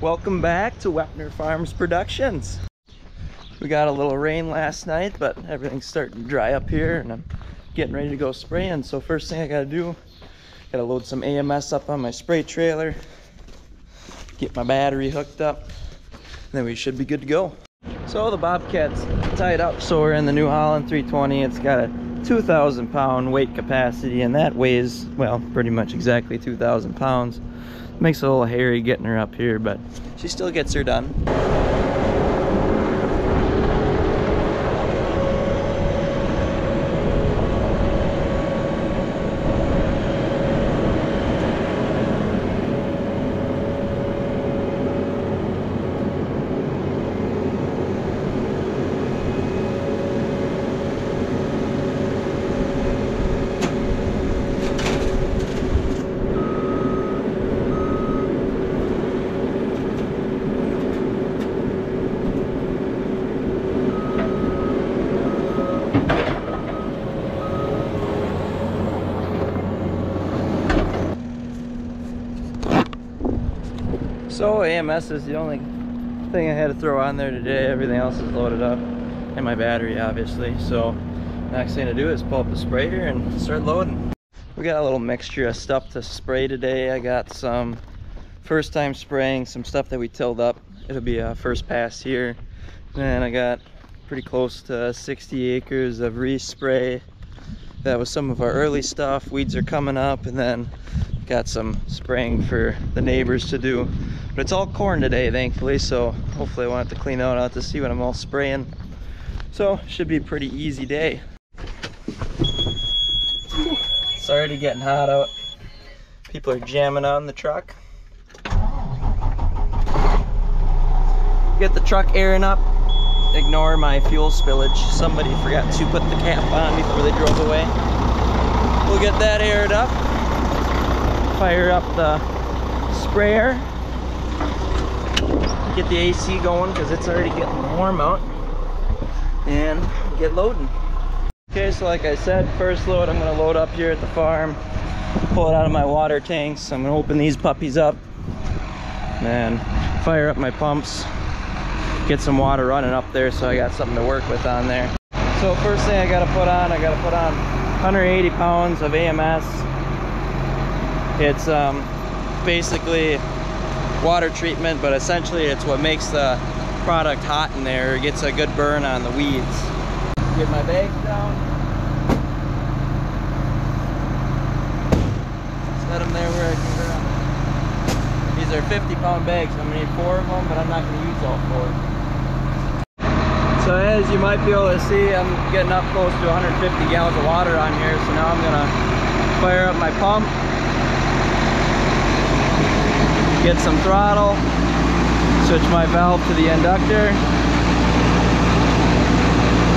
Welcome back to Wepner Farms Productions. We got a little rain last night, but everything's starting to dry up here and I'm getting ready to go spraying. So first thing I gotta do, gotta load some AMS up on my spray trailer, get my battery hooked up, and then we should be good to go. So the Bobcat's tied up, so we're in the New Holland 320. It's got a 2,000 pound weight capacity and that weighs, well, pretty much exactly 2,000 pounds. Makes it a little hairy getting her up here, but she still gets her done. So AMS is the only thing I had to throw on there today. Everything else is loaded up, and my battery obviously. So next thing to do is pull up the sprayer and start loading. We got a little mixture of stuff to spray today. I got some first time spraying, some stuff that we tilled up. It'll be a first pass here. And I got pretty close to 60 acres of respray. That was some of our early stuff. Weeds are coming up, and then got some spraying for the neighbors to do. But it's all corn today, thankfully, so hopefully I won't have to clean that out to see when I'm all spraying. So should be a pretty easy day. It's already getting hot out. People are jamming on the truck. Get the truck airing up. Ignore my fuel spillage. Somebody forgot to put the cap on before they drove away. We'll get that aired up. Fire up the sprayer. Get the AC going because it's already getting warm out. And get loading. Okay, so like I said, first load I'm going to load up here at the farm. Pull it out of my water tanks. I'm going to open these puppies up. And fire up my pumps. Get some water running up there so I got something to work with on there. So first thing I gotta put on 180 pounds of AMS. It's basically water treatment, but essentially it's what makes the product hot in there. It gets a good burn on the weeds. Get my bags down. Set them there where I can grab. These are 50-pound bags. I'm gonna need 4 of them, but I'm not gonna use all 4. So as you might be able to see, I'm getting up close to 150 gallons of water on here. So now I'm gonna fire up my pump, get some throttle, switch my valve to the inductor.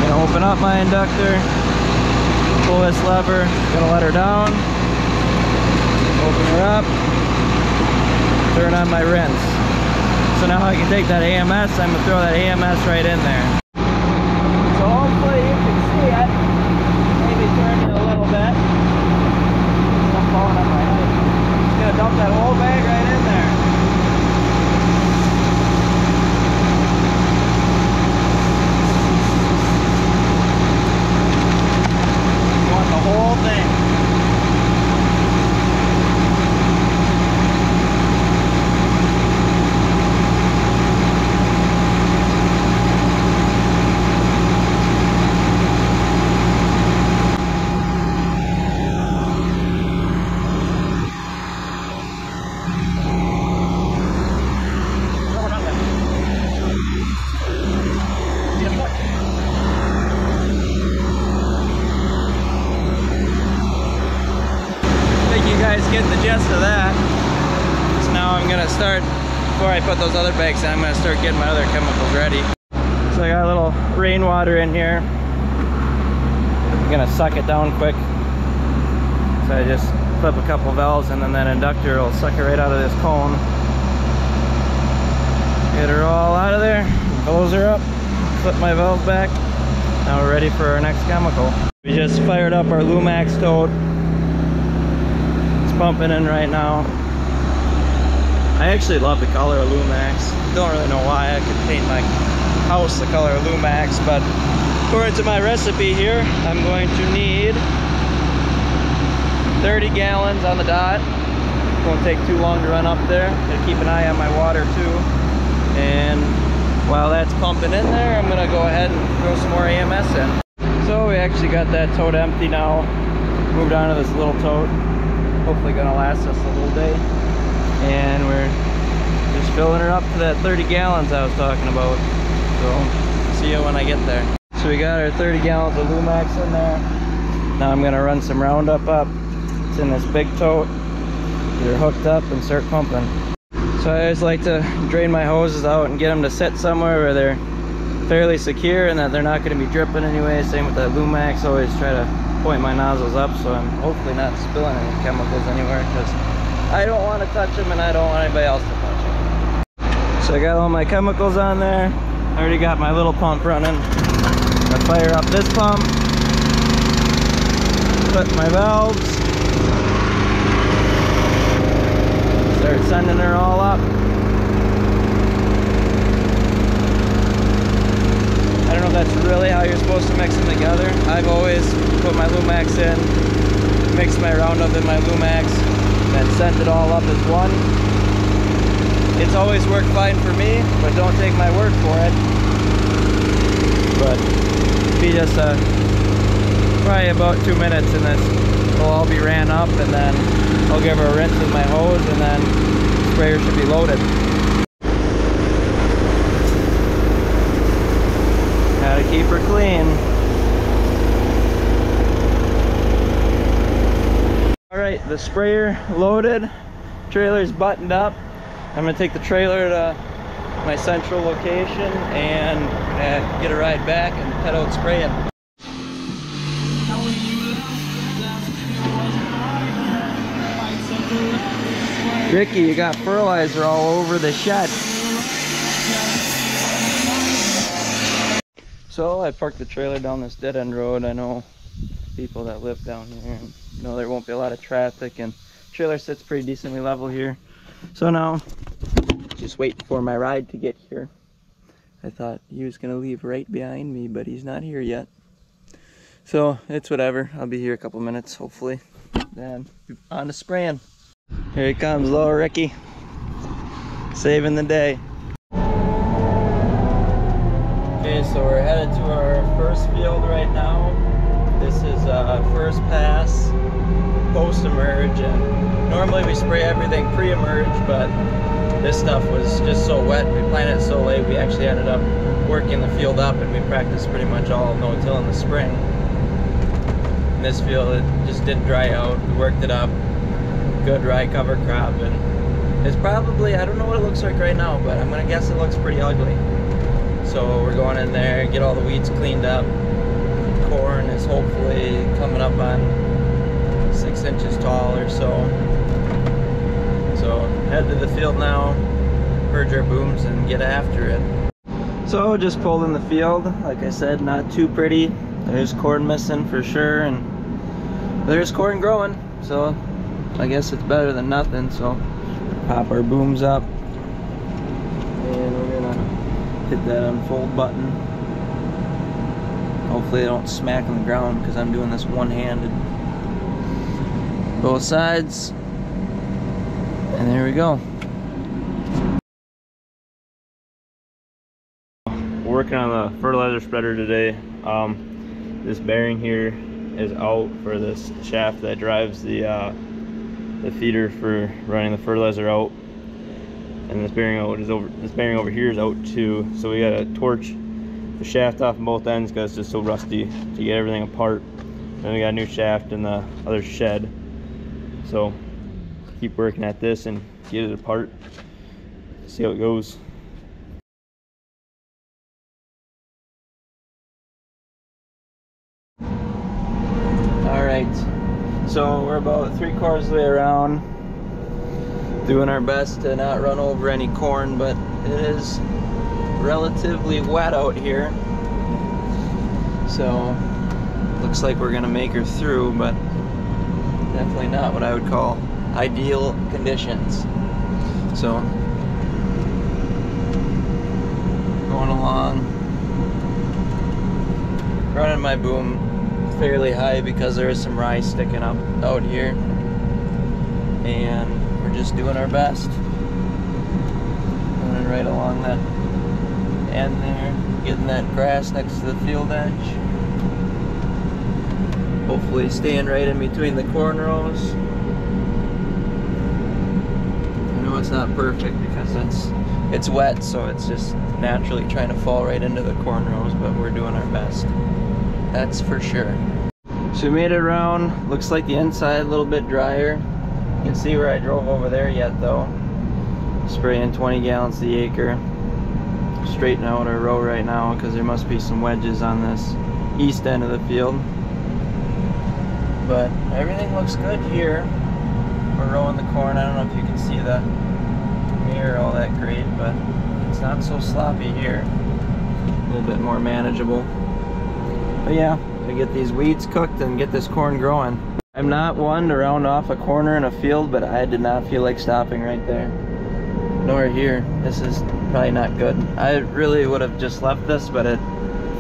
Gonna open up my inductor, pull this lever, gonna let her down, open her up, turn on my rinse. So now I can take that AMS, I'm gonna throw that AMS right in there. So hopefully you can see it. Maybe turn it a little bit. I'm falling on my head. Just gonna dump that whole bag right in there. You want the whole thing. Getting the gist of that. So now I'm gonna start, before I put those other bags in, I'm gonna start getting my other chemicals ready. So I got a little rainwater in here. I'm gonna suck it down quick. So I just flip a couple valves and then that inductor will suck it right out of this cone. Get her all out of there, close her up, flip my valve back. Now we're ready for our next chemical. We just fired up our Lumax tote. Pumping in right now. I actually love the color of Lumax. Don't really know why. I could paint my house the color of Lumax, but according to my recipe here, I'm going to need 30 gallons on the dot. Won't take too long to run up there. Gotta keep an eye on my water too. And while that's pumping in there, I'm gonna go ahead and throw some more AMS in. So we actually got that tote empty now. Moved on to this little tote. Hopefully gonna last us a little day. And we're just filling her up to that 30 gallons I was talking about. So see you when I get there. So we got our 30 gallons of Lumax in there. Now I'm gonna run some Roundup up. It's in this big tote. Get her hooked up and start pumping. So I always like to drain my hoses out and get them to sit somewhere where they're fairly secure and that they're not going to be dripping anyway. Same with that Lumax. Always try to point my nozzles up so I'm hopefully not spilling any chemicals anywhere, because I don't want to touch them and I don't want anybody else to touch them. So I got all my chemicals on there. I already got my little pump running. I fire up this pump, put my valves, start sending her all up. I don't know if that's really how you're supposed to mix them together. I've always put my Lumax in, mixed my Roundup in my Lumax, then sent it all up as one. It's always worked fine for me, but don't take my word for it. But be just probably about 2 minutes and this will all be ran up, and then I'll give her a rinse with my hose, and then the sprayer should be loaded. Gotta keep her clean. Alright, the sprayer loaded, trailer's buttoned up. I'm gonna take the trailer to my central location and get a ride back and head out spraying. Ricky, you got fertilizer all over the shed. So I parked the trailer down this dead-end road. I know people that live down here and know there won't be a lot of traffic, and trailer sits pretty decently level here. So now, just waiting for my ride to get here. I thought he was gonna leave right behind me, but he's not here yet. So it's whatever. I'll be here a couple minutes, hopefully. Then on to spraying. Here he comes, little Ricky. Saving the day. Okay, so we're headed to our first field right now. This is first pass, post-emerge, and normally we spray everything pre-emerge, but this stuff was just so wet. We planted it so late, we actually ended up working the field up, and we practiced pretty much all no-till in the spring. In this field, it just didn't dry out. We worked it up. Good rye cover crop, and it's probably, I don't know what it looks like right now, but I'm gonna guess it looks pretty ugly. So we're going in there, get all the weeds cleaned up. Corn is hopefully coming up on 6 inches tall or so. So head to the field now, purge our booms and get after it. So just pulled in the field. Like I said, not too pretty. There's corn missing for sure, and there's corn growing, so I guess it's better than nothing. So pop our booms up, and we're gonna hit that unfold button. Hopefully they don't smack on the ground, because I'm doing this one-handed. Both sides, and there we go. We're working on the fertilizer spreader today. This bearing here is out for this shaft that drives the feeder for running the fertilizer out, and this bearing over here is out too. So we gotta torch the shaft off on both ends because it's just so rusty to get everything apart. Then we got a new shaft in the other shed, so keep working at this and get it apart, see how it goes. Alright, so we're about 3/4 of the way around, doing our best to not run over any corn, but it is relatively wet out here, so looks like we're gonna make her through, but definitely not what I would call ideal conditions. So going along, running my boom fairly high because there is some rye sticking up out here, and we're just doing our best. Running right along that end there, getting that grass next to the field edge. Hopefully staying right in between the corn rows. I know it's not perfect because it's wet, so it's just naturally trying to fall right into the corn rows, but we're doing our best. That's for sure. So we made it around. Looks like the inside a little bit drier. You can see where I drove over there yet though. Spraying 20 gallons the acre. Straighten out our row right now because there must be some wedges on this east end of the field. But everything looks good here. We're rowing the corn. I don't know if you can see the mirror all that great, but it's not so sloppy here. A little bit more manageable. But yeah, to get these weeds cooked and get this corn growing. I'm not one to round off a corner in a field, but I did not feel like stopping right there. Nor here. This is probably not good. I really would have just left this, but it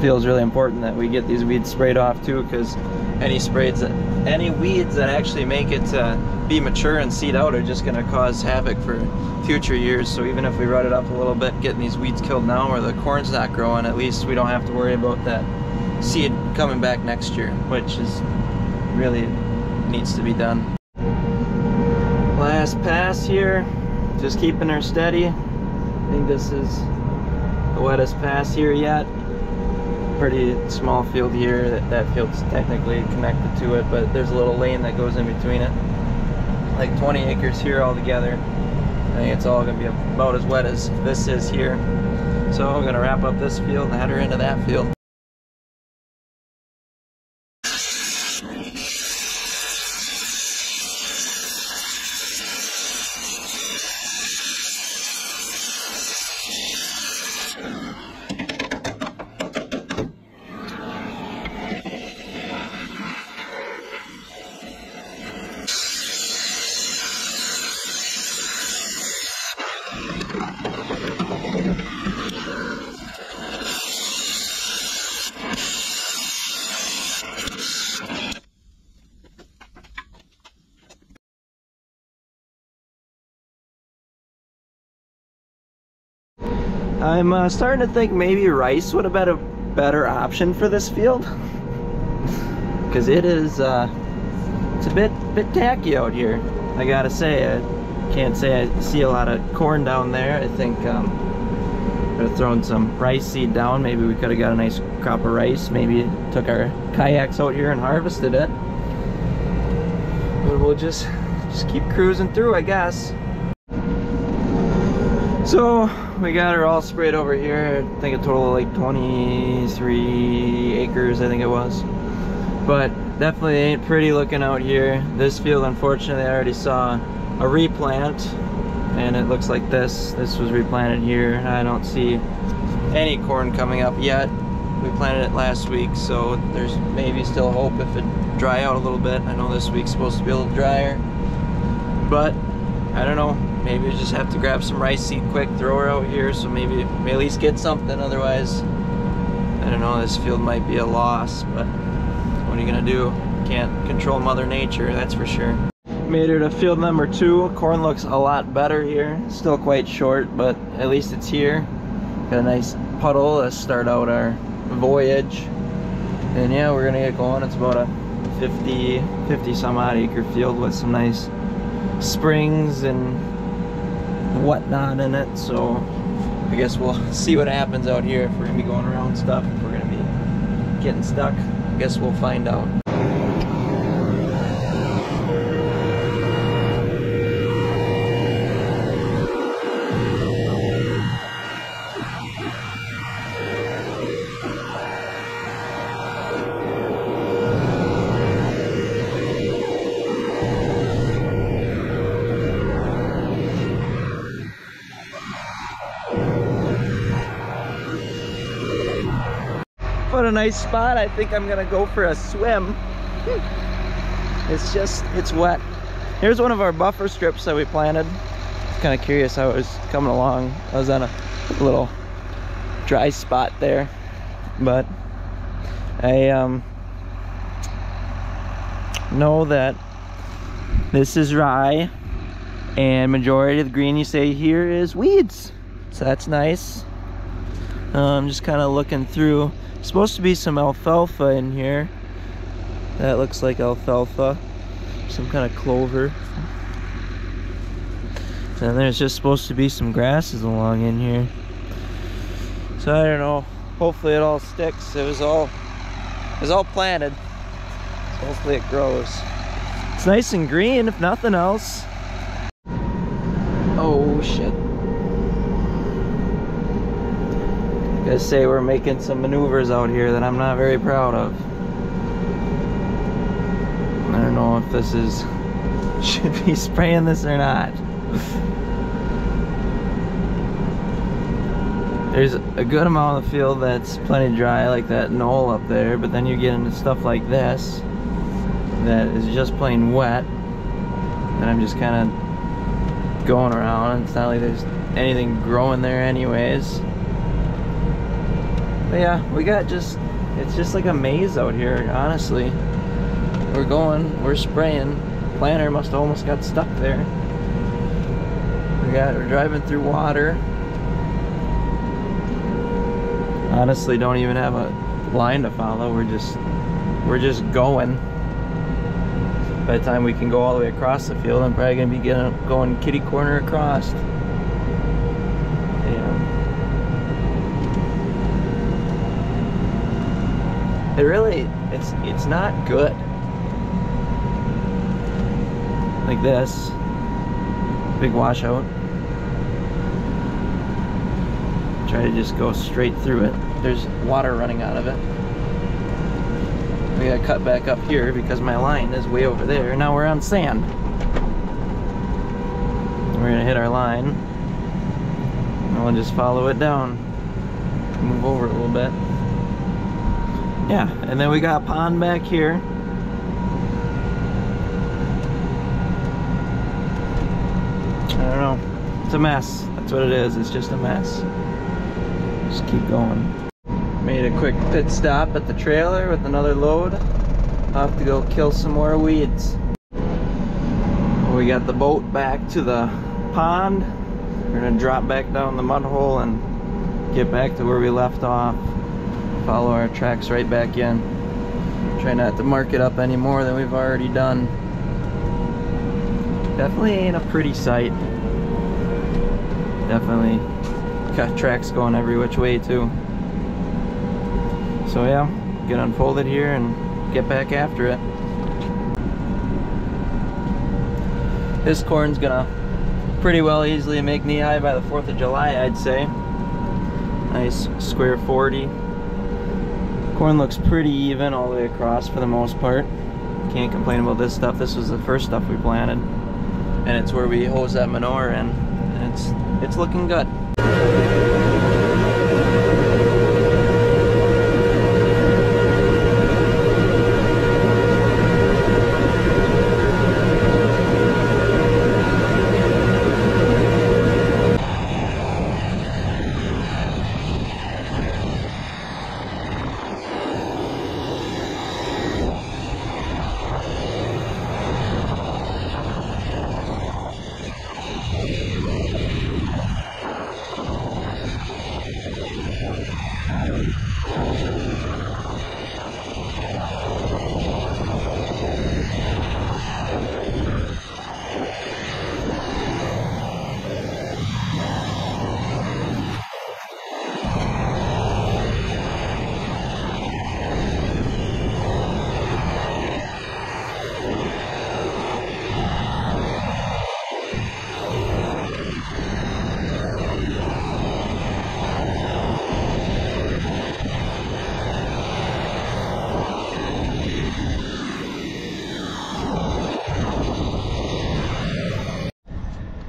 feels really important that we get these weeds sprayed off too, because any weeds that actually make it to be mature and seed out are just going to cause havoc for future years. So even if we rut it up a little bit, getting these weeds killed now where the corn's not growing, at least we don't have to worry about that seed coming back next year, which is really needs to be done. Last pass here, just keeping her steady. I think this is the wettest pass here yet. Pretty small field here. That field's technically connected to it, but there's a little lane that goes in between it. Like 20 acres here altogether. I think it's all gonna be about as wet as this is here. So I'm gonna wrap up this field and head her into that field. I'm starting to think maybe rice would have been a better option for this field, because it is it's a bit tacky out here. I gotta say, I can't say I see a lot of corn down there. I think could have thrown some rice seed down. Maybe we could have got a nice crop of rice. Maybe took our kayaks out here and harvested it. But we'll just keep cruising through, I guess. So we got her all sprayed over here. I think a total of like 23 acres, I think it was. But definitely ain't pretty looking out here. This field, unfortunately, I already saw a replant, and it looks like this was replanted here. I don't see any corn coming up yet. We planted it last week, so there's maybe still hope if it dry out a little bit. I know this week's supposed to be a little drier, but I don't know. Maybe we just have to grab some rice seed quick, throw her out here, so maybe we at least get something. Otherwise, I don't know, this field might be a loss, but what are you gonna do? Can't control Mother Nature, that's for sure. Made her to field number 2. Corn looks a lot better here. Still quite short, but at least it's here. Got a nice puddle to start out our voyage. And yeah, we're gonna get going. It's about a 50 some odd acre field with some nice springs and whatnot in it. So I guess we'll see what happens out here. If we're gonna be going around stuff, if we're gonna be getting stuck, I guess we'll find out. What a nice spot. I think I'm gonna go for a swim. It's wet. Here's one of our buffer strips that we planted. kind of curious how it was coming along. I was on a little dry spot there, but I know that this is rye, and majority of the green you see here is weeds, so that's nice. I'm just kind of looking through. There's supposed to be some alfalfa in here. That looks like alfalfa, some kind of clover. And there's just supposed to be some grasses along in here. So I don't know. Hopefully it all sticks. It was all planted. So hopefully it grows. It's nice and green, if nothing else. Oh shit. Gotta say, we're making some maneuvers out here that I'm not very proud of. I don't know if this is should be spraying this or not. There's a good amount of the field that's plenty dry, like that knoll up there, but then you get into stuff like this that is just plain wet, and I'm just kind of going around. It's not like there's anything growing there anyways. But yeah, it's just like a maze out here, honestly. We're spraying. Planter must have almost got stuck there. We're driving through water. Honestly, don't even have a line to follow. We're just going. By the time we can go all the way across the field, I'm probably gonna be going kitty corner across. Yeah. It's not good. Like this. Big washout. Try to just go straight through it. There's water running out of it. We gotta cut back up here because my line is way over there. Now we're on sand. We're gonna hit our line, and we'll just follow it down. Move over a little bit. Yeah, and then we got a pond back here. I don't know. It's a mess. That's what it is. It's just a mess. Just keep going. Made a quick pit stop at the trailer with another load. I'll have to go kill some more weeds. We got the boat back to the pond. We're gonna drop back down the mud hole and get back to where we left off. Follow our tracks right back in. Try not to mark it up any more than we've already done. Definitely ain't a pretty sight. Definitely got tracks going every which way too. So yeah, get unfolded here and get back after it. This corn's gonna pretty well easily make knee high by the 4th of July, I'd say. Nice square 40. Corn looks pretty even all the way across for the most part. Can't complain about this stuff. This was the first stuff we planted, and it's where we hose that manure in, and it's looking good.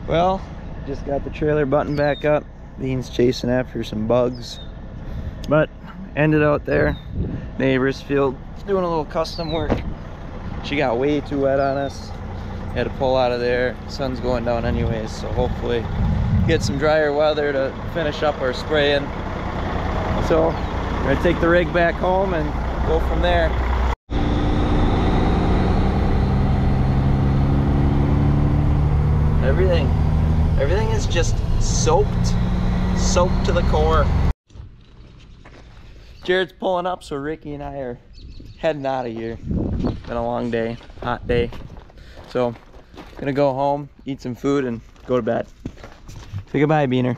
Well, just got the trailer buttoned back up. Bean's chasing after some bugs, but ended out there. Neighbor's field, doing a little custom work. She got way too wet on us. Had to pull out of there. Sun's going down anyways, so hopefully get some drier weather to finish up our spraying. So I'm gonna take the rig back home and go from there. Everything is just soaked to the core. Jared's pulling up, so Ricky and I are heading out of here. Been a long day, hot day. So gonna go home, eat some food, and go to bed. Say goodbye, Beaner.